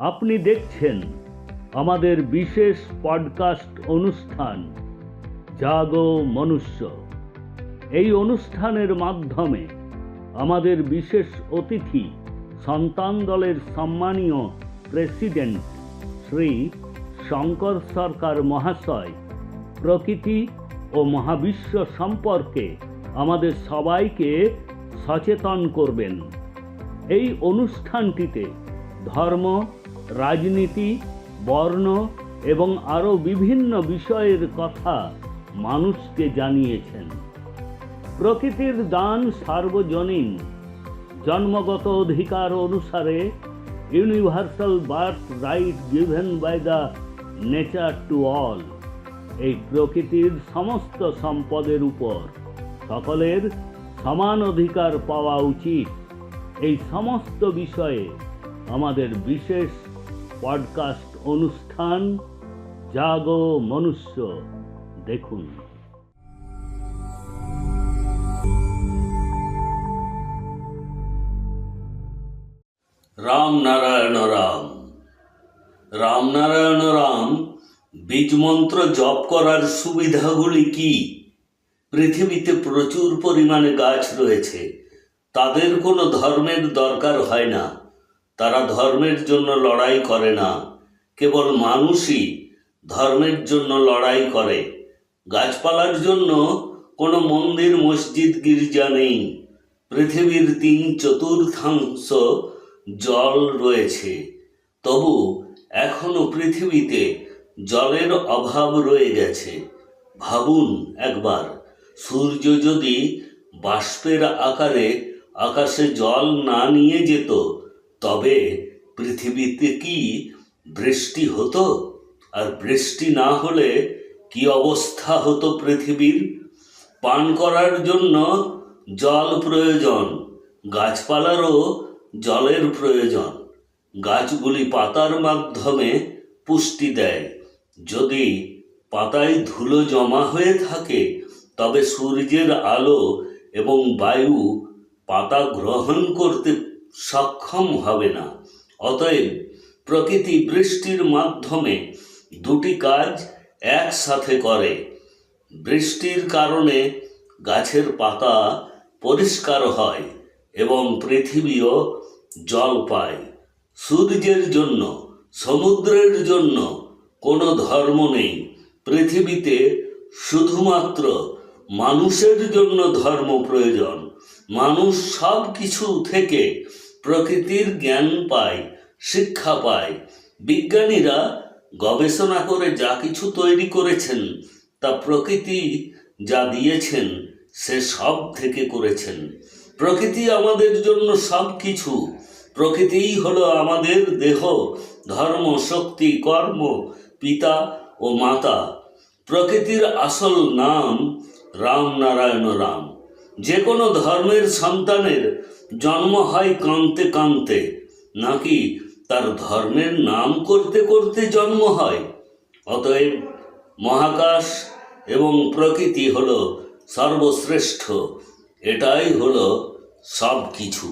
আপনি দেখছেন আমাদের বিশেষ পডকাস্ট অনুষ্ঠান জাগো মনুষ্য। এই অনুষ্ঠানের মাধ্যমে আমাদের বিশেষ অতিথি সন্তান দলের সম্মানীয় প্রেসিডেন্ট শ্রী শঙ্কর সরকার মহাশয় প্রকৃতি ও মহাবিশ্ব সম্পর্কে আমাদের সবাইকে সচেতন করবেন। এই অনুষ্ঠানটিতে ধর্ম, রাজনীতি, বর্ণ এবং আরও বিভিন্ন বিষয়ের কথা মানুষকে জানিয়েছেন। প্রকৃতির দান সার্বজনীন, জন্মগত অধিকার অনুসারে universal birth right given by the nature to all. এই প্রকৃতির সমস্ত সম্পদের উপর সকলের সমান অধিকার পাওয়া উচিত। এই সমস্ত বিষয়ে আমাদের বিশেষ পডকাস্ট অনুষ্ঠান জাগো মনুষ্য দেখুন। রাম নারায়ণ রাম, রাম নারায়ণ রাম বীজমন্ত্র জপ করার সুবিধাগুলি কি? পৃথিবীতে প্রচুর পরিমাণে গাছ রয়েছে, তাদের কোনো ধর্মের দরকার হয় না। তারা ধর্মের জন্য লড়াই করে না, কেবল মানুষই ধর্মের জন্য লড়াই করে। গাছপালার জন্য কোনো মন্দির, মসজিদ, গির্জা নেই। পৃথিবীর 3/4 জল রয়েছে, তবু এখনো পৃথিবীতে জলের অভাব রয়ে গেছে। ভাবুন একবার, সূর্য যদি বাষ্পের আকারে আকাশে জল না নিয়ে যেত, তবে পৃথিবীতে কি বৃষ্টি হতো? আর বৃষ্টি না হলে কি অবস্থা হতো পৃথিবীর? পান করার জন্য জল প্রয়োজন, গাছপালারও জলের প্রয়োজন। গাছগুলি পাতার মাধ্যমে পুষ্টি দেয়। যদি পাতায় ধুলো জমা হয়ে থাকে, তবে সূর্যের আলো এবং বায়ু পাতা গ্রহণ করতে সক্ষম হবে না। অতএব প্রকৃতি বৃষ্টির মাধ্যমে দুটি কাজ একসাথে করে। বৃষ্টির কারণে গাছের পাতা পরিষ্কার হয় এবং পৃথিবীও জল পায়। সূর্যের জন্য, সমুদ্রের জন্য কোনো ধর্ম নেই। পৃথিবীতে শুধুমাত্র মানুষের জন্য ধর্ম প্রয়োজন। মানুষ সব কিছু থেকে প্রকৃতির জ্ঞান পায়, শিক্ষা পায়। বিজ্ঞানীরা গবেষণা করে যা কিছু তৈরি করেছেন, তা প্রকৃতি যা দিয়েছেন সে সব থেকে করেছেন। প্রকৃতি আমাদের জন্য সব কিছু। প্রকৃতিই হলো আমাদের দেহ, ধর্ম, শক্তি, কর্ম, পিতা ও মাতা। প্রকৃতির আসল নাম রাম নারায়ণ রাম। যে কোনো ধর্মের সন্তানের জন্ম হয় কাঁদতে কাঁদতে, নাকি তার ধর্মের নাম করতে করতে জন্ম হয়? অতএব মহাকাশ এবং প্রকৃতি হলো সর্বশ্রেষ্ঠ। এটাই হলো সব কিছু।